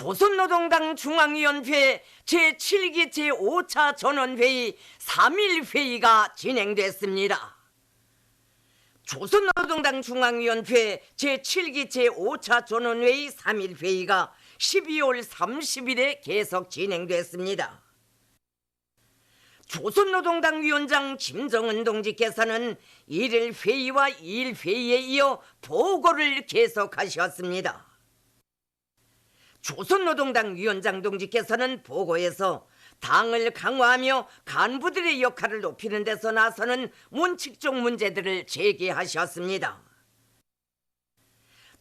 조선노동당 중앙위원회 제7기 제5차 전원회의 3.1회의가 진행됐습니다. 조선노동당 중앙위원회 제7기 제5차 전원회의 3.1회의가 12월 30일에 계속 진행됐습니다. 조선노동당 위원장 김정은 동지께서는 1일 회의와 2일 회의에 이어 보고를 계속하셨습니다. 조선노동당 위원장 동지께서는 보고에서 당을 강화하며 간부들의 역할을 높이는 데서 나서는 원칙적 문제들을 제기하셨습니다.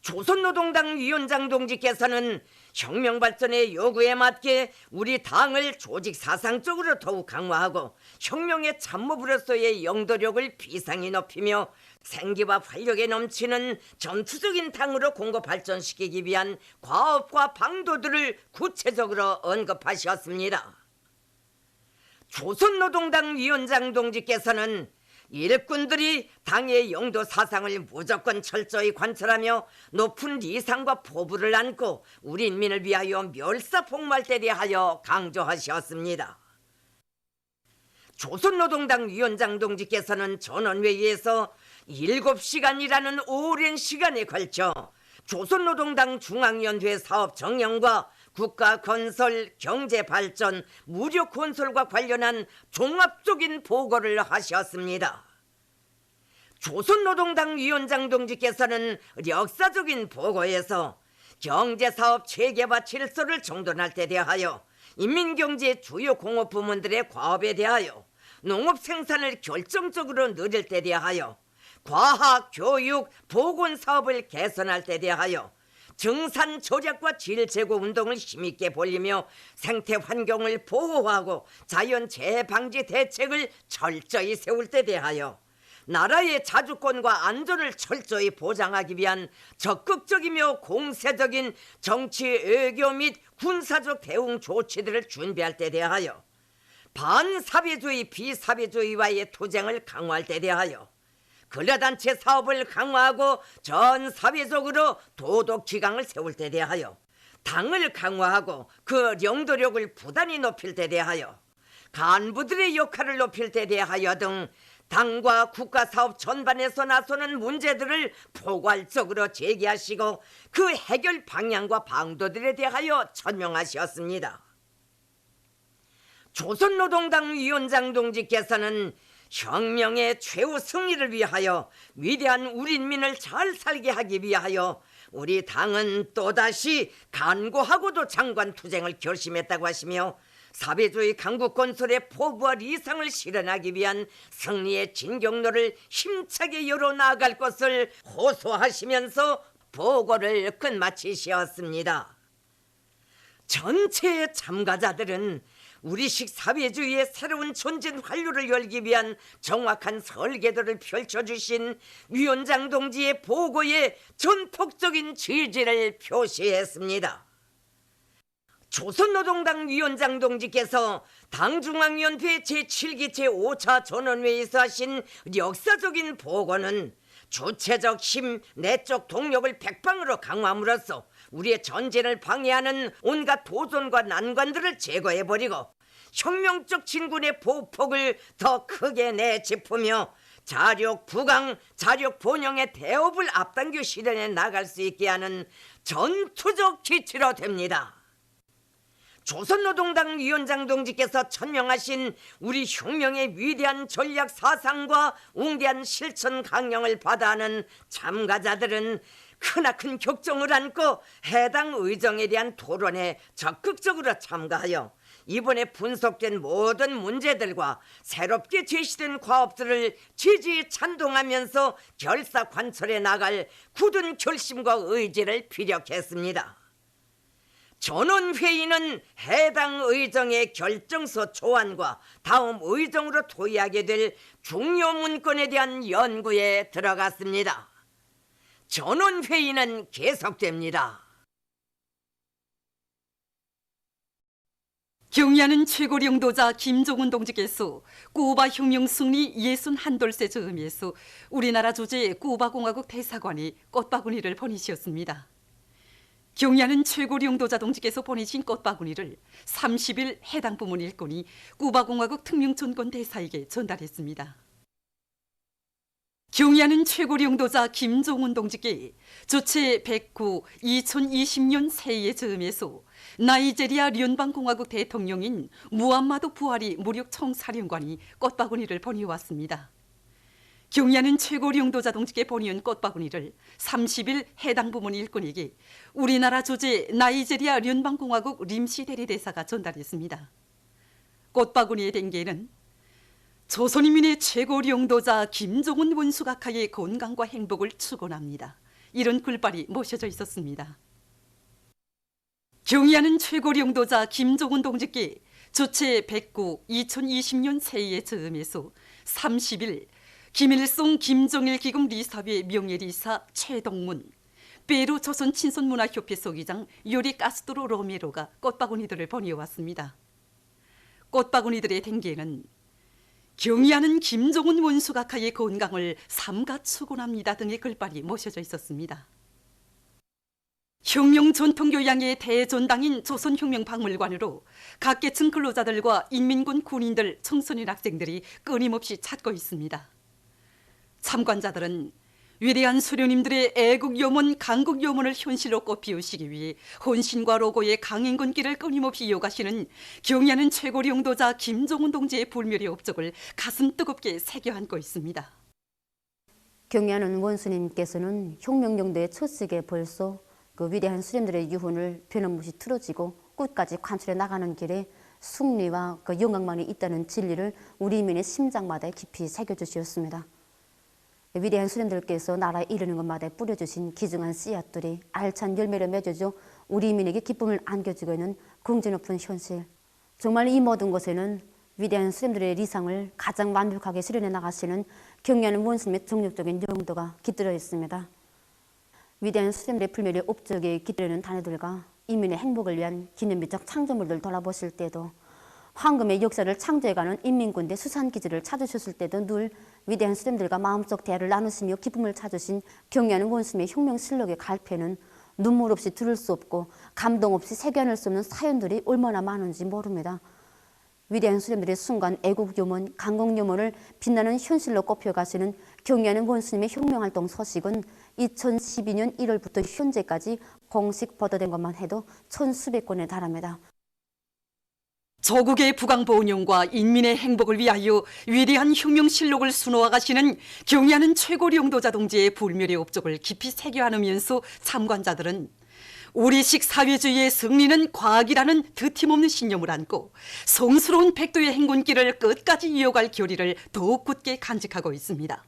조선노동당 위원장 동지께서는 혁명발전의 요구에 맞게 우리 당을 조직 사상적으로 더욱 강화하고 혁명의 참모부로서의 영도력을 비상히 높이며 생기와 활력에 넘치는 전투적인 당으로 공고 발전시키기 위한 과업과 방도들을 구체적으로 언급하셨습니다. 조선노동당 위원장 동지께서는 일꾼들이 당의 영도 사상을 무조건 철저히 관철하며 높은 리상과 포부를 안고 우리 인민을 위하여 멸사폭발 때 대하여 강조하셨습니다. 조선노동당 위원장 동지께서는 전원회의에서 7시간이라는 오랜 시간에 걸쳐 조선노동당 중앙위원회 사업 정령과 국가건설, 경제발전, 무력건설과 관련한 종합적인 보고를 하셨습니다. 조선노동당 위원장 동지께서는 역사적인 보고에서 경제사업 체계와 질서를 정돈할 때 대하여 인민경제 주요 공업부문들의 과업에 대하여 농업생산을 결정적으로 늘릴 때 대하여 과학, 교육, 보건사업을 개선할 때 대하여 정산 절약과 질 제고 운동을 힘있게 벌이며 생태 환경을 보호하고 자연재해 방지 대책을 철저히 세울 때 대하여 나라의 자주권과 안전을 철저히 보장하기 위한 적극적이며 공세적인 정치, 외교 및 군사적 대응 조치들을 준비할 때 대하여 반사회주의, 비사회주의와의 투쟁을 강화할 때 대하여 근로단체 사업을 강화하고 전 사회적으로 도덕기강을 세울 때 대하여 당을 강화하고 그 영도력을 부단히 높일 때 대하여 간부들의 역할을 높일 때 대하여 등 당과 국가사업 전반에서 나서는 문제들을 포괄적으로 제기하시고 그 해결 방향과 방도들에 대하여 설명하셨습니다. 조선노동당 위원장 동지께서는 혁명의 최후 승리를 위하여 위대한 우리 인민을 잘 살게 하기 위하여 우리 당은 또다시 간고하고도 장관 투쟁을 결심했다고 하시며 사회주의 강국 건설의 포부와 리상을 실현하기 위한 승리의 진경로를 힘차게 열어 나아갈 것을 호소하시면서 보고를 끝마치셨습니다. 전체 참가자들은 우리식 사회주의의 새로운 전진 활로를 열기 위한 정확한 설계도를 펼쳐주신 위원장 동지의 보고에 전폭적인 지지를 표시했습니다. 조선노동당 위원장 동지께서 당중앙위원회 제7기 제5차 전원회의에서 하신 역사적인 보고는 주체적 힘, 내적 동력을 백방으로 강화함으로써 우리의 전진을 방해하는 온갖 도전과 난관들을 제거해버리고 혁명적 진군의 보폭을 더 크게 내짚으며 자력 부강, 자력 본영의 대업을 앞당겨 실현해 나갈 수 있게 하는 전투적 기치로 됩니다. 조선노동당 위원장 동지께서 천명하신 우리 혁명의 위대한 전략 사상과 웅대한 실천 강령을 받아하는 참가자들은 크나큰 격정을 안고 해당 의정에 대한 토론에 적극적으로 참가하여 이번에 분석된 모든 문제들과 새롭게 제시된 과업들을 지지 찬동하면서 결사관철해 나갈 굳은 결심과 의지를 피력했습니다. 전원회의는 해당 의정의 결정서 초안과 다음 의정으로 토의하게 될 중요 문건에 대한 연구에 들어갔습니다. 전원회의는 계속됩니다. 경의하는 최고領導자 김정은 동지께서 쿠바 혁명 승리 61돌세 즈음에서 우리나라 주재 쿠바 공화국 대사관이 꽃바구니를 보내셨습니다. 경야는 최고 용도자 동지께서 보내신 꽃바구니를 30일 해당 부문 일꾼이 쿠바공화국 특명전권 대사에게 전달했습니다. 경야는 최고 용도자 김종훈 동지께 주체 109 2020년 새해 즈음에서 나이제리아聯邦공화국 대통령인 무함마드 부하리 무력 총사령관이 꽃바구니를 보내왔습니다. 경야는 최고 용도자 동지께 보내온 꽃바구니를 30일 해당 부문 일꾼에게 우리나라 주재 나이제리아聯邦공화국 림시 대리대사가 전달했습니다. 꽃바구니의 댕기에는 조선인민의 최고 용도자 김종훈 원수각하의 건강과 행복을 축원합니다. 이런 글발이 모셔져 있었습니다. 경야는 최고 용도자 김종훈 동지께 주체 109 2020년 새해 즈음에서 30일 김일성 김정일 기금 리사회 명예리사 최동문, 페루 조선 친선문화협회 소기장 요리 카스트로 로메로가 꽃바구니들을 보내왔습니다. 꽃바구니들의 댕기에는 경의하는 김종훈 원수각하의 건강을 삼가 축원합니다 등의 글발이 모셔져 있었습니다. 혁명 전통교양의 대전당인 조선혁명박물관으로 각계층 근로자들과 인민군 군인들, 청소년 학생들이 끊임없이 찾고 있습니다. 참관자들은 위대한 수료님들의 애국요문, 강국요문을 현실로 꽃피우시기 위해 혼신과 로고의 강행군길을 끊임없이 이어가시는 경야는 최고 용도자 김종훈 동지의 불멸의 업적을 가슴 뜨겁게 새겨 안고 있습니다. 경야는 원수님께서는 혁명용도의 첫 시기에 벌써 그 위대한 수령들의 유훈을 변함없이 틀어지고 끝까지 관철해 나가는 길에 승리와 그 영광만이 있다는 진리를 우리 인민의 심장마다 깊이 새겨주셨습니다. 위대한 수령들께서 나라에 이르는 것마다 뿌려주신 귀중한 씨앗들이 알찬 열매를 맺어줘 우리 인민에게 기쁨을 안겨주고 있는 긍지 높은 현실. 정말 이 모든 것에는 위대한 수령들의 리상을 가장 완벽하게 실현해 나가시는 경야는 원수님의 정력적인 용도가 깃들어 있습니다. 위대한 수령들의 불멸의 업적에 깃들어있는 단어들과 인민의 행복을 위한 기념비적 창조물들 돌아보실 때도 황금의 역사를 창조해가는 인민군대 수산기지를 찾으셨을 때도 늘 위대한 수령들과 마음속 대화를 나누시며 기쁨을 찾으신 경야는 원수님의 혁명실록의 갈패는 눈물 없이 들을 수 없고 감동 없이 새겨낼 수 없는 사연들이 얼마나 많은지 모릅니다. 위대한 수령들의 순간 애국요문, 강국요문을 빛나는 현실로 꼽혀가시는 경야는 원수님의 혁명활동 소식은 2012년 1월부터 현재까지 공식 보도된 것만 해도 1,수백 건에 달합니다. 조국의 부강보운용과 인민의 행복을 위하여 위대한 혁명실록을 수놓아 가시는 경야는 최고 용도자 동지의 불멸의 업적을 깊이 새겨 안으면서 참관자들은 우리식 사회주의의 승리는 과학이라는 드팀없는 신념을 안고 성스러운 백도의 행군길을 끝까지 이어갈 결의를 더욱 굳게 간직하고 있습니다.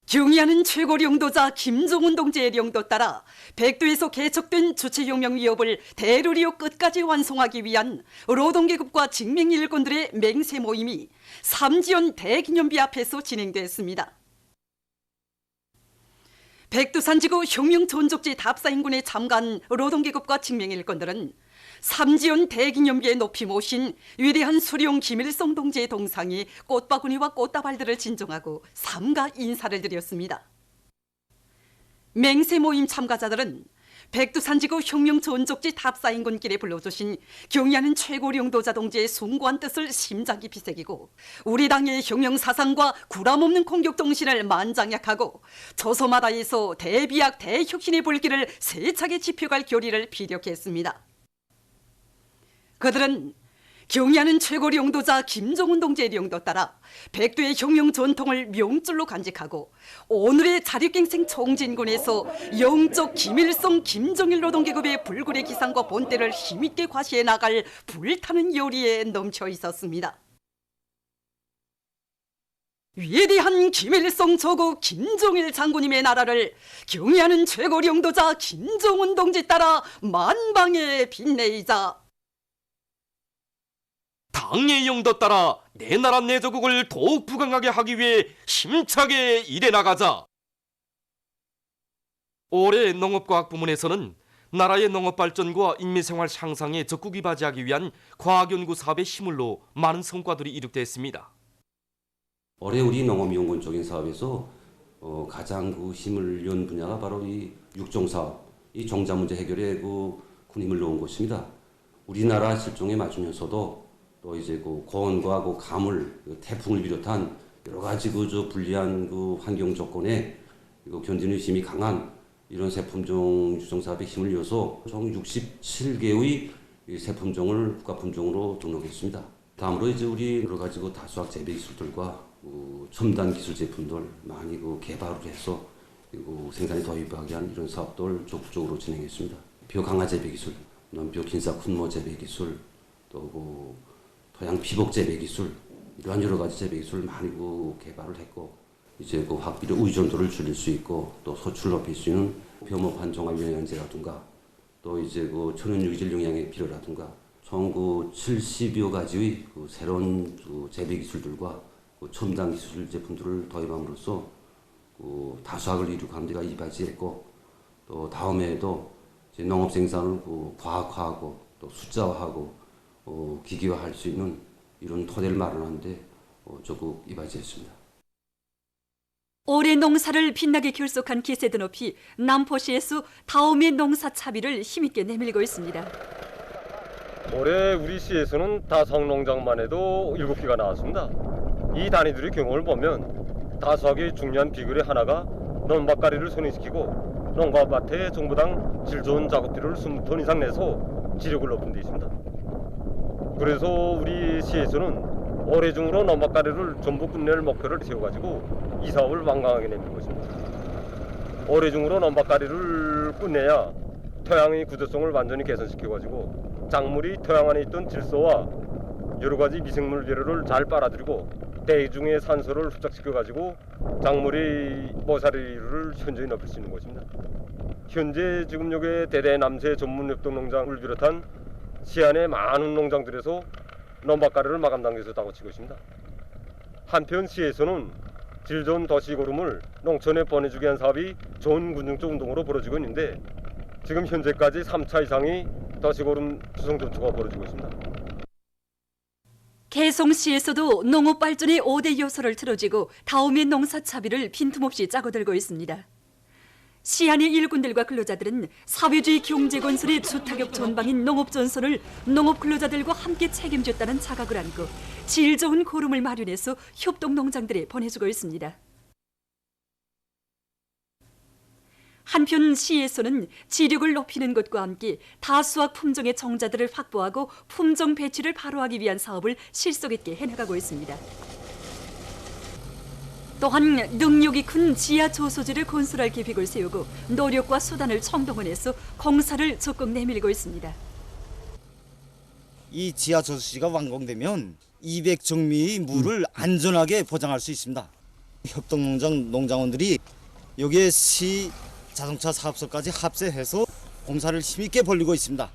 경의하는 최고 용도자 김종훈 동지의 용도 따라 백도에서 개척된 주체혁명 위협을 대르리오 끝까지 완성하기 위한 노동계급과 직맹일꾼들의 맹세 모임이 삼지연 대기념비 앞에서 진행됐습니다. 백두산지구 혁명전적지 답사인군에 참가한 노동계급과 직맹일꾼들은 삼지연 대기념비에 높이 모신 위대한 수령 김일성 동지의 동상에 꽃바구니와 꽃다발들을 진정하고 삼가 인사를 드렸습니다. 맹세 모임 참가자들은 백두산지구 혁명전적지 답사인군길에 불러주신 경의하는 최고 용도자 동지의 숭고한 뜻을 심장 깊이 새기고 우리 당의 혁명사상과 구람없는 공격정신을 만장약하고 조소마다에서 대비약 대혁신의 불길을 세차게 지펴갈 결의를 피력했습니다. 그들은 경의하는 최고 용도자 김종훈 동지의 용도 따라 백두의 혁명 전통을 명줄로 간직하고 오늘의 자립갱생 총진군에서 영적 김일성 김정일 노동계급의 불굴의 기상과 본때를 힘있게 과시해 나갈 불타는 열의에 넘쳐 있었습니다. 위대한 김일성 조국 김정일 장군님의 나라를 경의하는 최고 용도자 김종훈 동지 따라 만방에 빛내이자 당의 용도 따라 내 나라 내 조국을 더욱 부강하게 하기 위해 힘차게 일해 나가자. 올해 농업과학 부문에서는 나라의 농업 발전과 인민생활 향상에 적극 이바지하기 위한 과학연구 사업의 힘을로 많은 성과들이 이룩됐습니다. 올해 우리 농업연구원 쪽인 사업에서 가장 그 힘을 연 분야가 바로 이 육종 사업, 이 종자 문제 해결에 큰 힘을 놓은 것입니다. 우리나라 실종에 맞으면서도 또 이제 그 고온과 그 가물, 태풍을 비롯한 여러 가지 불리한 환경 조건에 견디는 힘이 강한 이런 새품종 유종 사업에 힘을 이어서 총 67개의 새품종을 국가품종으로 등록했습니다. 다음으로 이제 우리 여러 가지 다수학 재배 기술들과 첨단 기술 제품들 많이 개발을 해서 생산에 도입하기 위한 이런 사업들 적극적으로 진행했습니다. 벼 강화 재배 기술, 벼 긴사 훈모 재배 기술, 또 토양 피복 재배 기술 이러한 여러 가지 재배 기술 많이 개발을 했고 이제 학비료 의존도를 줄일 수 있고 또 소출을 높일 수 있는 벼목한 종합 영양제라든가 또 이제 천연유기질 영양의 비료라든가 총 70여 가지의 새로운 재배 기술들과 첨단 기술 제품들을 도입함으로써 다수학을 이룩하는 데가 이바지했고 또 다음에도 농업 생산을 과학화하고 또 숫자화하고 기기화할 수 있는 이런 토대를 마련하는 데 적극 이바지했습니다. 올해 농사를 빛나게 결속한 기세드 높이 남포시에서 다음의 농사 차비를 힘있게 내밀고 있습니다. 올해 우리 시에서는 다성농장만 해도 7개가 나왔습니다. 이 단위들의 경우를 보면 다수학의 중요한 비결의 하나가 논밭가리를 선행시키고 농가밭에 정부당 질 좋은 작업비료를 20톤 이상 내서 지력을 높인 데 있습니다. 그래서 우리 시에서는 올해 중으로 논밭가리를 전부 끝낼 목표를 세워가지고 이 사업을 완강하게 내밀 것입니다. 올해 중으로 논밭가리를 끝내야 토양의 구조성을 완전히 개선시켜가지고 작물이 토양 안에 있던 질소와 여러 가지 미생물 재료를 잘 빨아들이고 대중의 산소를 흡착시켜가지고 작물의 모사리를 현저히 높일 수 있는 것입니다. 현재 지금 여기 대대남새 전문 협동농장을 비롯한 시안의 많은 농장들에서 논밭가리를 마감 단계에서 다고치고 있습니다. 한편 시에서는 질 좋은 도시고름을 농촌에 보내주기 위한 사업이 좋은 군중적 운동으로 벌어지고 있는데 지금 현재까지 3차 이상의 도시고름 수송 전초가 벌어지고 있습니다. 개성시에서도 농업 발전의 5대 요소를 틀어쥐고 다음의 농사 차비를 빈틈없이 짜고들고 있습니다. 시안의 일꾼들과 근로자들은 사회주의 경제 건설의 주타격 전방인 농업 전선을 농업 근로자들과 함께 책임졌다는 자각을 안고 질 좋은 고름을 마련해서 협동 농장들에 보내주고 있습니다. 한편 시에서는 지력을 높이는 것과 함께 다수학 품종의 정자들을 확보하고 품종 배치를 바로하기 위한 사업을 실속 있게 해나가고 있습니다. 또한 능력이 큰 지하 조소지를 건설할 계획을 세우고 노력과 수단을 총동원해서 공사를 적극 내밀고 있습니다. 이 지하 조소지가 완공되면 200정미의 물을 안전하게 보장할 수 있습니다. 협동농장 농장원들이 여기에 시 자동차 사업소까지 합세해서 공사를 힘있게 벌이고 있습니다.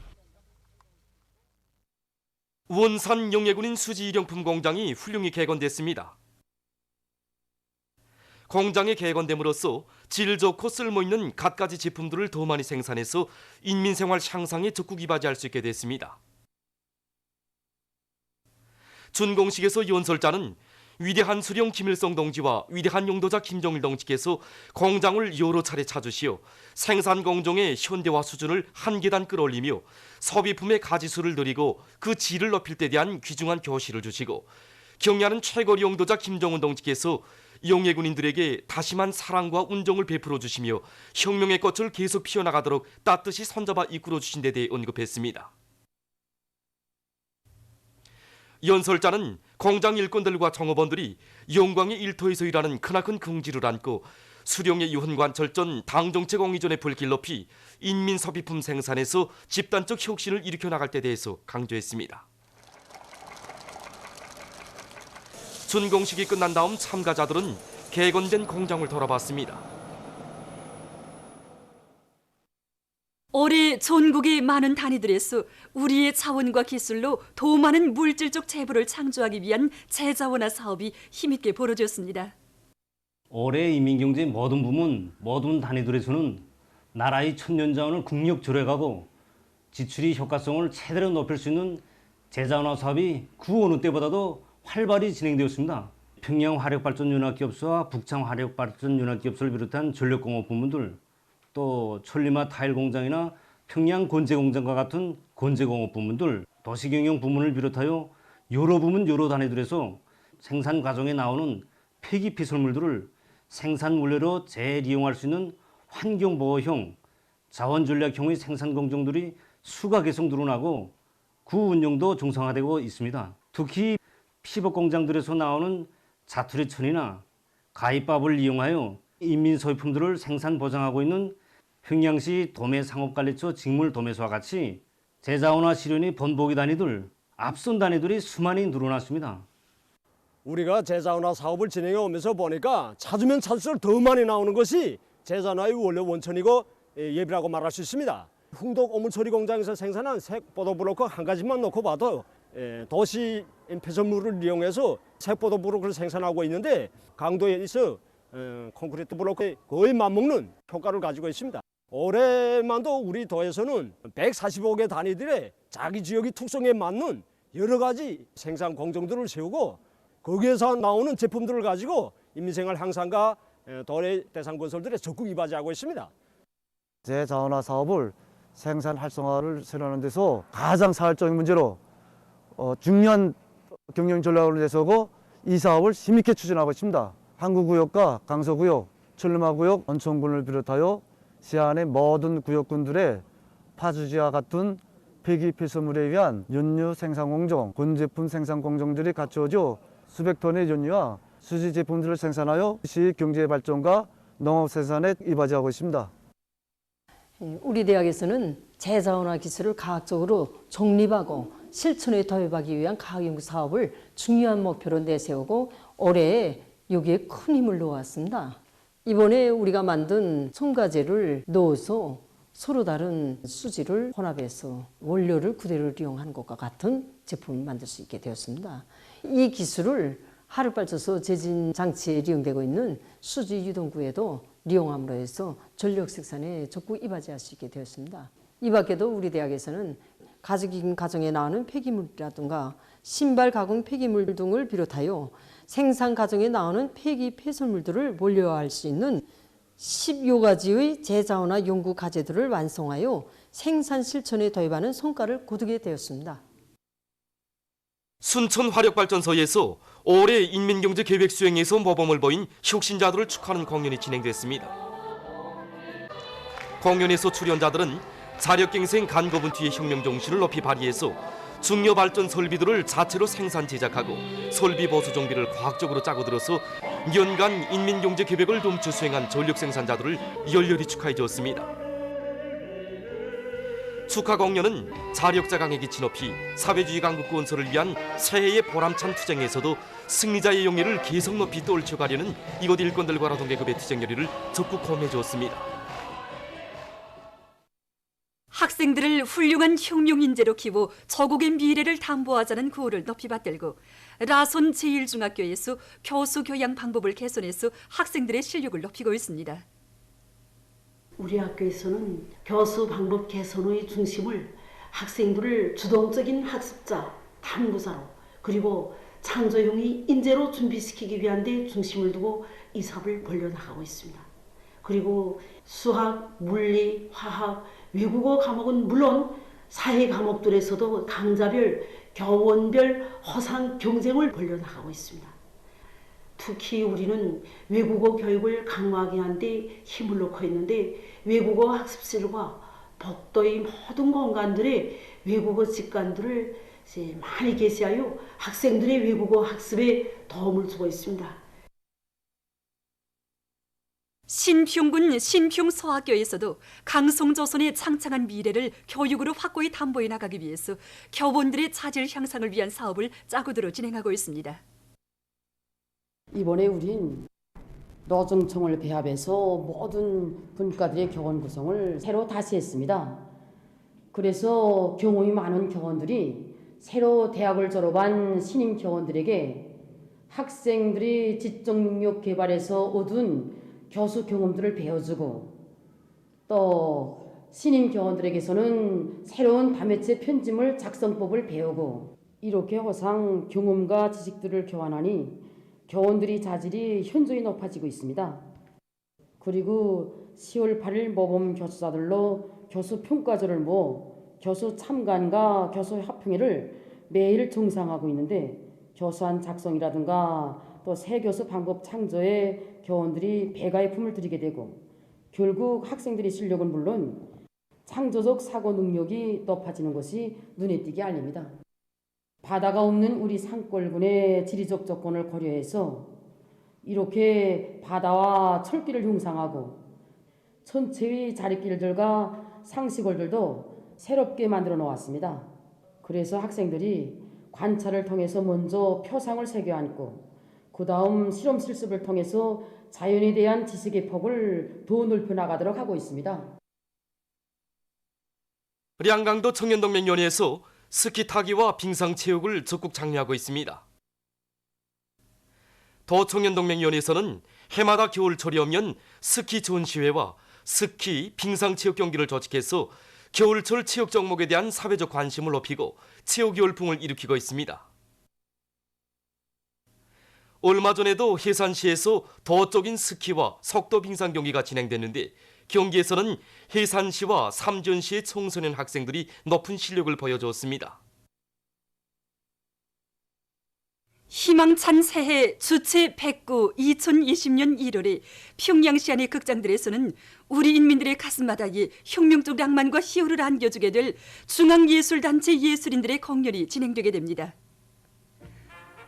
원산 용해군인 수지 일용품 공장이 훌륭히 개건됐습니다. 공장이 개건됨으로써 질 좋고 쓸모있는 갖가지 제품들을 더 많이 생산해서 인민생활 향상에 적극 이바지할 수 있게 됐습니다. 준공식에서 연설자는 위대한 수령 김일성 동지와 위대한 용도자 김정일 동지께서 공장을 여러 차례 찾으시어 생산 공정의 현대화 수준을 한 계단 끌어올리며 소비품의 가지수를 늘리고 그 질을 높일 때 대한 귀중한 교시를 주시고 경야는 최고 용도자 김정은 동지께서 용해군인들에게 다심한 사랑과 운정을 베풀어 주시며 혁명의 꽃을 계속 피워나가도록 따뜻이 손잡아 이끌어 주신 데 대해 언급했습니다. 연설자는 공장 일꾼들과 종업원들이 영광의 일터에서 일하는 크나큰 긍지를 안고 수령의 유흥관 절전 당정책 공의전의 불길 높이 인민 소비품 생산에서 집단적 혁신을 일으켜 나갈 때 대해서 강조했습니다. 준공식이 끝난 다음 참가자들은 개건된 공장을 돌아봤습니다. 올해 전국의 많은 단위들에서 우리의 자원과 기술로 더 많은 물질적 재보를 창조하기 위한 재자원화 사업이 힘있게 벌어졌습니다. 올해 인민경제 모든 부문, 모든 단위들에서는 나라의 천년자원을 국력 절약하고 지출이 효과성을 최대로 높일 수 있는 재자원화 사업이 그 어느 때보다도 활발히 진행되었습니다. 평양 화력발전연합기업소와 북창 화력발전연합기업소를 비롯한 전력공업 부문들, 또 천리마 타일 공장이나 평양 건재공장과 같은 건재공업 부문들, 도시경영 부문을 비롯하여 여러 부문 여러 단위들에서 생산 과정에 나오는 폐기 피설물들을 생산 원료로 재利用할 수 있는 환경보호형, 자원전략형의 생산 공정들이 수가 계속 늘어나고 구 운영도 정상화되고 있습니다. 특히 피복 공장들에서 나오는 자투리천이나 가입밥을 이용하여 인민 소유품들을 생산 보장하고 있는 평양시 도매상업관리처 직물도매소와 같이 제자원화 실현의 번복이 단위들, 앞선 단위들이 수많이 늘어났습니다. 우리가 제자원화 사업을 진행해 오면서 보니까 찾으면 찾을수록 더 많이 나오는 것이 제자원화의 원료 원천이고 예비라고 말할 수 있습니다. 흥덕 오물처리 공장에서 생산한 색보도 블로크 한 가지만 놓고 봐도 도시 폐설물을 이용해서 색보도 블로크를 생산하고 있는데 강도에 있어 콘크리트 블로크에 거의 맞먹는 효과를 가지고 있습니다. 올해만도 우리 도에서는 145개 단위들의 자기 지역의 특성에 맞는 여러 가지 생산 공정들을 세우고 거기에서 나오는 제품들을 가지고 인민생활 향상과 도내 대상 건설들에 적극 이바지하고 있습니다. 제자원화 사업을 생산 활성화를 실현하는 데서 가장 사활적인 문제로 중요한 경영 전략을 내세우고 이 사업을 힘있게 추진하고 있습니다. 항구구역과 강서구역, 천림마구역, 원천군을 비롯하여 시안의 모든 구역군들의 파주지와 같은 폐기 폐수물에 의한 연료 생산 공정, 건제품 생산 공정들이 갖추어져 수백 톤의 연료와 수지 제품들을 생산하여 시 경제 발전과 농업 생산에 이바지하고 있습니다. 우리 대학에서는 제자원화 기술을 과학적으로 정립하고 실천에 도입하기 위한 과학연구 사업을 중요한 목표로 내세우고 올해 여기에 큰 힘을 놓았습니다. 이번에 우리가 만든 첨가제를 넣어서 서로 다른 수지를 혼합해서 원료를 그대로 이용한 것과 같은 제품을 만들 수 있게 되었습니다. 이 기술을 화력발전소 제진 장치에 이용되고 있는 수지 유동구에도 이용함으로 해서 전력 생산에 적극 이바지할 수 있게 되었습니다. 이 밖에도 우리 대학에서는 가정기금 가정에 나오는 폐기물이라든가 신발 가공 폐기물 등을 비롯하여 생산 과정에 나오는 폐기 폐설물들을 원료화할 수 있는 10여 가지의 제자원화 연구 과제들을 완성하여 생산 실천에 도입하는 성과를 거두게 되었습니다. 순천 화력발전소에서 올해 인민경제 계획 수행에서 모범을 보인 혁신자들을 축하하는 공연이 진행됐습니다. 공연에서 출연자들은 자력갱생 간거분투의 혁명 정신을 높이 발휘해서 중요 발전 설비들을 자체로 생산 제작하고 설비 보수 정비를 과학적으로 짜고 들어서 연간 인민경제 계획을 dom추 수행한 전력 생산자들을 열렬히 축하해 주었습니다. 축하 공연은 자력자 강의 기치 높이 사회주의 강국 건설을 위한 새해의 보람찬 투쟁에서도 승리자의 용의를 계속 높이 떨쳐가려는 이곳 일꾼들과 노동계급의 투쟁 열의를 적극 공유해 주었습니다. 학생들을 훌륭한 혁명 인재로 키워 저국의 미래를 담보하자는 구호를 높이 받들고 라손 제1중학교에서 교수 교양 방법을 개선해서 학생들의 실력을 높이고 있습니다. 우리 학교에서는 교수 방법 개선의 중심을 학생들을 주동적인 학습자, 탐구자로 그리고 창조형의 인재로 준비시키기 위한 데 중심을 두고 이 사업을 벌려나가고 있습니다. 그리고 수학, 물리, 화학, 외국어 과목은 물론 사회 과목들에서도 강좌별, 교원별 허상 경쟁을 벌려나가고 있습니다. 특히 우리는 외국어 교육을 강화하게 하는 데 힘을 놓고 있는데 외국어 학습실과 복도의 모든 공간들의 외국어 직관들을 이제 많이 개시하여 학생들의 외국어 학습에 도움을 주고 있습니다. 신평군 신평서학교에서도 강성조선의 창창한 미래를 교육으로 확고히 담보해 나가기 위해서 교원들의 자질 향상을 위한 사업을 짜고들어 진행하고 있습니다. 이번에 우린 노정청을 배합해서 모든 분과들의 교원 구성을 새로 다시 했습니다. 그래서 경험이 많은 교원들이 새로 대학을 졸업한 신임 교원들에게 학생들이 지적 능력 개발에서 얻은 교수 경험들을 배워주고 또 신임 교원들에게서는 새로운 다매체 편집물 작성법을 배우고 이렇게 허상 경험과 지식들을 교환하니 교원들이 자질이 현저히 높아지고 있습니다. 그리고 10월 8일 모범 교수자들로 교수 평가절을 모아 교수 참관과 교수 합평회를 매일 정상하고 있는데 교수안 작성이라든가 또 새 교수 방법 창조에 교원들이 배가의 품을 들이게 되고 결국 학생들의 실력은 물론 창조적 사고 능력이 높아지는 것이 눈에 띄게 알립니다. 바다가 없는 우리 산골군의 지리적 조건을 고려해서 이렇게 바다와 철길을 형상하고 천체의 자리길들과 상시골들도 새롭게 만들어 놓았습니다. 그래서 학생들이 관찰을 통해서 먼저 표상을 새겨안고 그 다음 실험 실습을 통해서 자연에 대한 지식의 폭을 더 넓혀 나가도록 하고 있습니다. 량강도 청년동맹위원회에서 스키 타기와 빙상 체육을 적극 장려하고 있습니다. 더 청년동맹위원회에서는 해마다 겨울철이 오면 스키 전시회와 스키, 빙상 체육 경기를 조직해서 겨울철 체육 종목에 대한 사회적 관심을 높이고 체육 열풍을 일으키고 있습니다. 얼마 전에도 해산시에서 더적인 스키와 속도 빙상 경기가 진행됐는데 경기에서는 해산시와 삼전시의 청소년 학생들이 높은 실력을 보여주었습니다. 희망찬 새해 주체 109 2020년 1월에 평양시 안의 극장들에서는 우리 인민들의 가슴바닥에 혁명적 낭만과 희열을 안겨주게 될 중앙예술단체 예술인들의 공연이 진행되게 됩니다.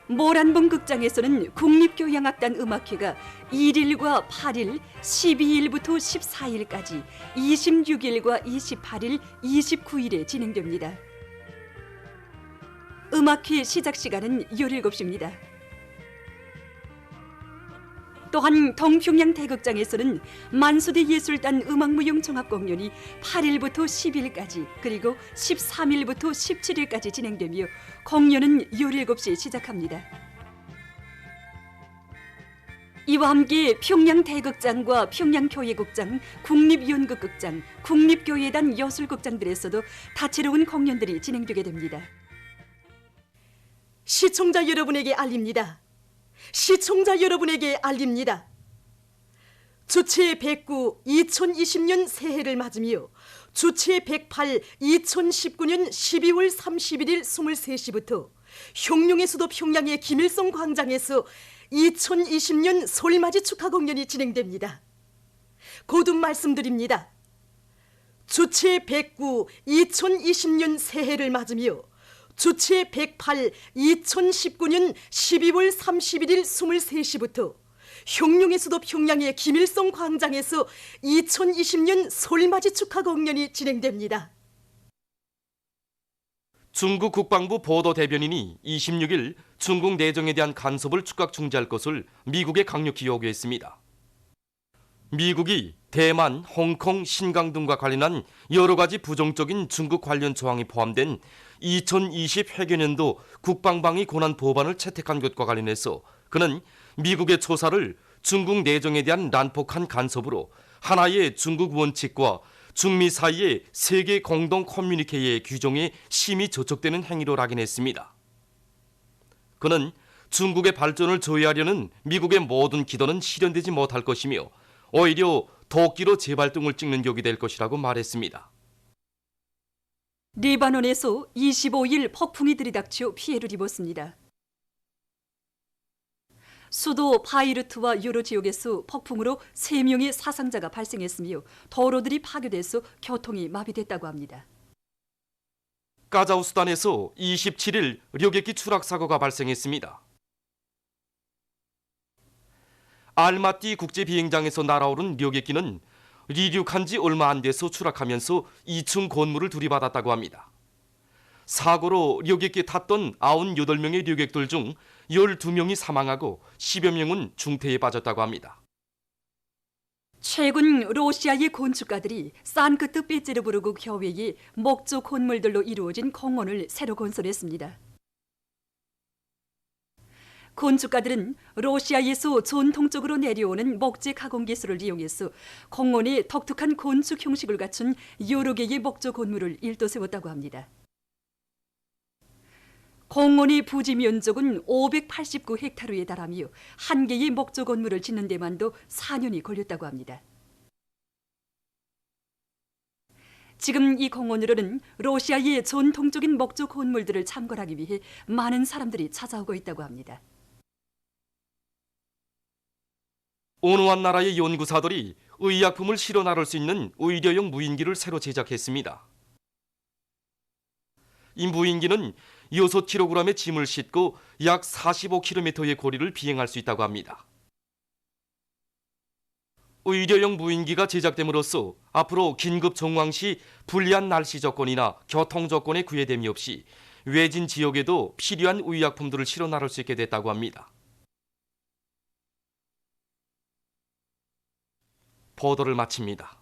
모란봉 극장에서는 국립교향악단 음악회가 1일과 8일, 12일부터 14일까지 26일과 28일, 29일에 진행됩니다. 음악회 시작 시간은 17시입니다. 또한 동평양 대극장에서는 만수대 예술단 음악무용 종합공연이 8일부터 10일까지 그리고 13일부터 17일까지 진행되며 공연은 17시에 시작합니다. 이와 함께 평양 대극장과 평양교회극장, 국립연극극장, 국립교회단 여술극장들에서도 다채로운 공연들이 진행되게 됩니다. 시청자 여러분에게 알립니다. 시청자 여러분에게 알립니다. 주체 109 2020년 새해를 맞으며 주체 108 2019년 12월 31일 23시부터 흉룡의 수도 평양의 김일성 광장에서 2020년 설맞이 축하 공연이 진행됩니다. 거듭 말씀드립니다. 주체 109 2020년 새해를 맞으며 주체 108 2019년 12월 31일 23시부터 흉룡의 수도 평양의 김일성 광장에서 2020년 설맞이 축하 공연이 진행됩니다. 중국 국방부 보도 대변인이 26일 중국 내정에 대한 간섭을 즉각 중지할 것을 미국에 강력히 요구했습니다. 미국이 대만, 홍콩, 신강 등과 관련한 여러 가지 부정적인 중국 관련 조항이 포함된 2020 회계년도 국방방위 권한 법안을 채택한 것과 관련해서 그는 미국의 조사를 중국 내정에 대한 난폭한 간섭으로 하나의 중국 원칙과 중미 사이의 세계 공동 커뮤니케의 규정에 심히 저촉되는 행위로 낙인했습니다. 그는 중국의 발전을 저해하려는 미국의 모든 기도는 실현되지 못할 것이며 오히려 도끼로 재발등을 찍는 격이 될 것이라고 말했습니다. 레바논에서 25일 폭풍이 들이닥쳐 피해를 입었습니다. 수도 바이르트와 여러 지역에서 폭풍으로 3명의 사상자가 발생했으며 도로들이 파괴돼서 교통이 마비됐다고 합니다. 카자흐스탄에서 27일 旅客기 추락 사고가 발생했습니다. 알마띠 국제 비행장에서 날아오른 旅客기는 이륙한 지 얼마 안 돼서 추락하면서 2층 건물을 들이받았다고 합니다. 사고로 旅客기 탔던 98명의 旅客들 중 12명이 사망하고 10여 명은 중태에 빠졌다고 합니다. 최근 러시아의 건축가들이 산크트페테르부르크 교회의 목조 건물들로 이루어진 공원을 새로 건설했습니다. 건축가들은 러시아에서 전통적으로 내려오는 목재 가공 기술을 이용해서 공원에 독특한 건축 형식을 갖춘 여러 개의 목조 건물을 일도 세웠다고 합니다. 공원의 부지 면적은 589헥타르에 달하며 한 개의 목조 건물을 짓는 데만도 4년이 걸렸다고 합니다. 지금 이 공원으로는 러시아의 전통적인 목조 건물들을 참관하기 위해 많은 사람들이 찾아오고 있다고 합니다. 어느 한 나라의 연구사들이 의약품을 실어 나를 수 있는 의료용 무인기를 새로 제작했습니다. 이 무인기는 6kg의 짐을 싣고 약 45km의 거리를 비행할 수 있다고 합니다. 의료용 무인기가 제작됨으로써 앞으로 긴급 정황 시 불리한 날씨 조건이나 교통 조건에 구애됨이 없이 외진 지역에도 필요한 의약품들을 실어 나를 수 있게 됐다고 합니다. 보도를 마칩니다.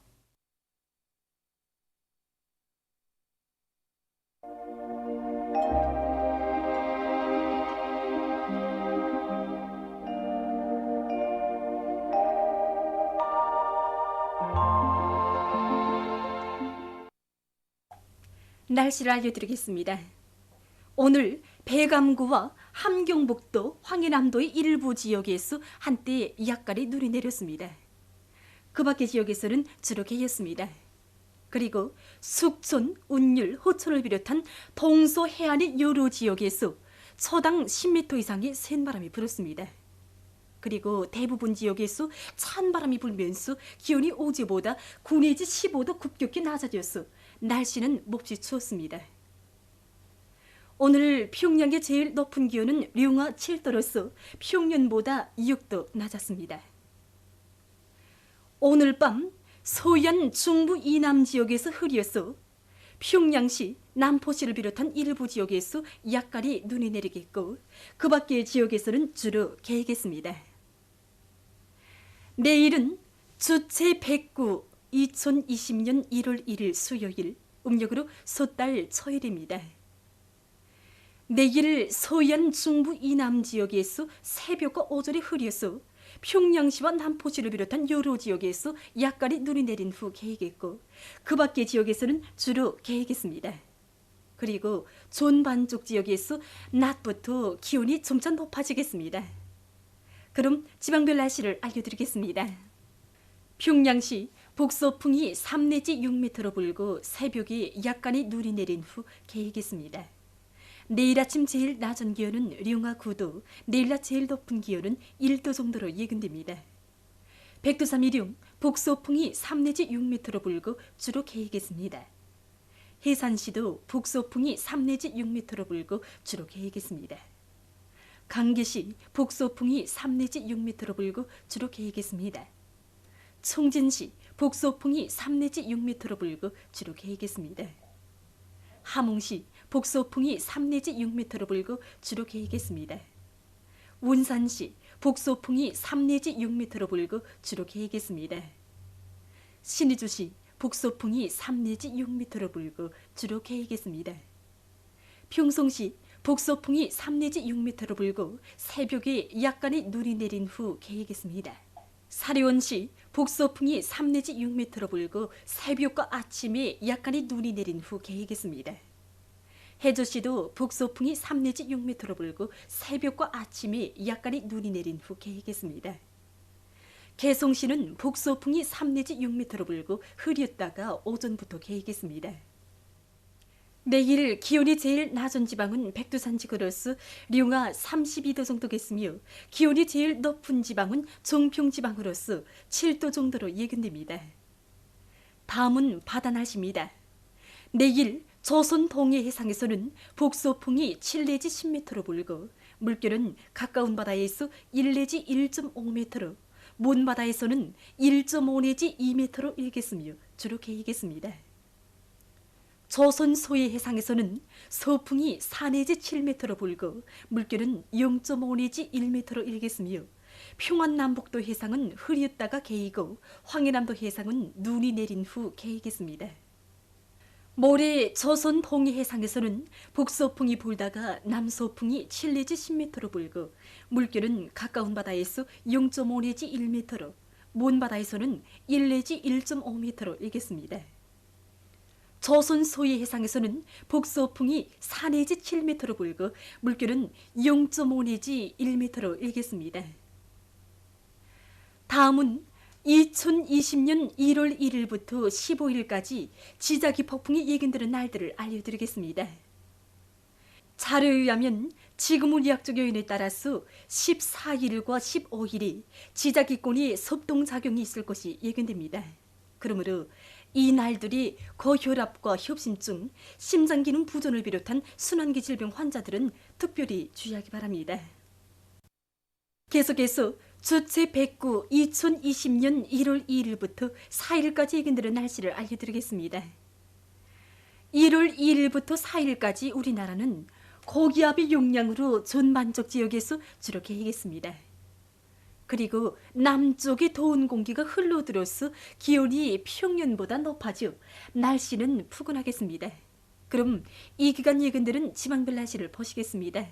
날씨를 알려드리겠습니다. 오늘 배감구와 함경북도, 황해남도의 일부 지역에서 한때 약간의 눈이 내렸습니다. 그 밖의 지역에서는 주로 개였습니다. 그리고 숙촌, 운율, 호천을 비롯한 동서 해안의 여러 지역에서 초당 10m 이상의 센바람이 불었습니다. 그리고 대부분 지역에서 찬바람이 불면서 기온이 어제보다 9 내지 15도 급격히 낮아져서 날씨는 몹시 추웠습니다. 오늘 평양의 제일 높은 기온은 룡화 7도로서 평년보다 6도 낮았습니다. 오늘 밤 서해안 중부 이남 지역에서 흐려서 평양시, 남포시를 비롯한 일부 지역에서 약간의 눈이 내리겠고 그 밖의 지역에서는 주로 개겠습니다. 내일은 주체 109 2020년 1월 1일 수요일, 음력으로 섣달 초일입니다. 내일 서해안 중부 이남 지역에서 새벽과 오전에 흐려서 평양시와 남포시를 비롯한 여러 지역에서 약간의 눈이 내린 후 개겠고 그 밖의 지역에서는 주로 개겠습니다. 그리고 존반쪽 지역에서 낮부터 기온이 점차 높아지겠습니다. 그럼 지방별 날씨를 알려드리겠습니다. 평양시 북서풍이 3 내지 6m로 불고 새벽에 약간의 눈이 내린 후 개겠습니다. 내일 아침 제일 낮은 기온은 룡화 9도, 내일 낮 제일 높은 기온은 1도 정도로 예견됩니다. 백두산 이룡, 북서풍이 3 내지 6m로 불고 주로 개겠습니다. 해산시도 북서풍이 3 내지 6m로 불고 주로 개겠습니다. 강계시 북서풍이 3 내지 6m로 불고 주로 개겠습니다. 총진시 북서풍이 3 내지 6m로 불고 주로 개겠습니다. 함흥시 북서풍이 3 내지 6m로 불고 주로 개겠습니다. 운산시 북서풍이 3 내지 6m로 불고 주로 개겠습니다. 신의주시 북서풍이 3 내지 6m로 불고 주로 개겠습니다. 평성시 북서풍이 3 내지 6m로 불고 새벽에 약간의 눈이 내린 후 개겠습니다. 사리원시 북서풍이 3 내지 6m로 불고 새벽과 아침에 약간의 눈이 내린 후 개겠습니다. 해저시도 북서풍이 3 내지 6m로 불고 새벽과 아침에 약간의 눈이 내린 후 개겠습니다. 개성시는 북서풍이 3 내지 6m로 불고 흐렸다가 오전부터 개겠습니다. 내일 기온이 제일 낮은 지방은 백두산 지구로서 룡화 32도 정도겠으며 기온이 제일 높은 지방은 종평 지방으로서 7도 정도로 예견됩니다. 다음은 바다 날씨입니다. 내일 조선 동해 해상에서는 북서풍이 7 내지 10m로 불고 물결은 가까운 바다에서 1 내지 1.5m로 먼 바다에서는 1.5 내지 2m로 일겠으며 주로 개겠습니다. 조선 소해 해상에서는 서풍이 4 내지 7m로 불고 물결은 0.5 내지 1m로 일겠으며 평안남북도 해상은 흐렸다가 개이고 황해남도 해상은 눈이 내린 후 개이겠습니다. 모레 조선 동해 해상에서는 북서풍이 불다가 남서풍이 7 내지 10m로 불고 물결은 가까운 바다에서 0.5 내지 1m로 먼 바다에서는 1 내지 1.5m로 일겠습니다. 조선 소위 해상에서는 북서풍이 4 내지 7m로 불고 물결은 0.5 내지 1m로 일겠습니다. 다음은 2020년 1월 1일부터 15일까지 지자기 폭풍이 예견되는 날들을 알려드리겠습니다. 자료에 의하면 지금 우리학적 요인에 따라서 14일과 15일이 지자기권이 섭동작용이 있을 것이 예견됩니다. 그러므로 이 날들이 고혈압과 협심증, 심장기능 부전을 비롯한 순환기 질병 환자들은 특별히 주의하기 바랍니다. 계속해서 주체 109 2020년 1월 2일부터 4일까지 예견되는 날씨를 알려드리겠습니다. 1월 2일부터 4일까지 우리나라는 고기압의 용량으로 전반적 지역에서 주로 개이겠습니다. 그리고 남쪽의 더운 공기가 흘러들어서 기온이 평년보다 높아져 날씨는 푸근하겠습니다. 그럼 이 기간 예견되는 지방별 날씨를 보시겠습니다.